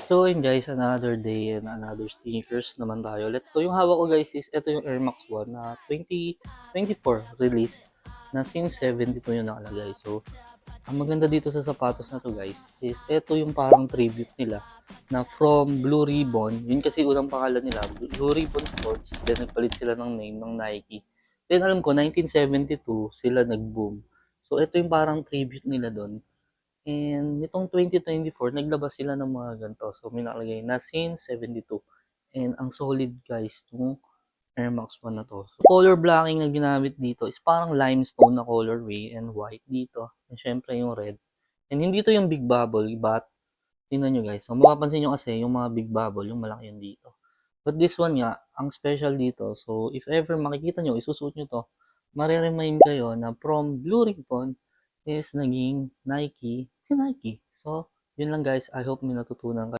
So yun guys, another day and another sneakers naman tayo. So yung hawak ko guys is ito yung Air Max 1 na 2024 release na since 72 yung nakalagay. So ang maganda dito sa sapatos na to guys is ito yung parang tribute nila na from Blue Ribbon. Yun kasi unang pangalan nila, Blue Ribbon Sports. Then nagpalit sila ng name ng Nike. Then alam ko 1972 sila nag-boom. So ito yung parang tribute nila doon. And nitong 2024, naglabas sila ng mga ganito. So, may nakalagay na since 72. And ang solid guys, itong Air Max 1 na to. So, color blocking na ginamit dito is parang limestone na colorway and white dito. And syempre yung red. And hindi to yung big bubble, but tingnan nyo guys. So, mapapansin nyo kasi yung mga big bubble, yung malaki yun dito. But this one nga, ang special dito, so if ever makikita nyo, isusuot nyo to, mariremind kayo na from Blue Ribbon is naging Nike, si Nike. So, yun lang guys. I hope may natutunan kayo.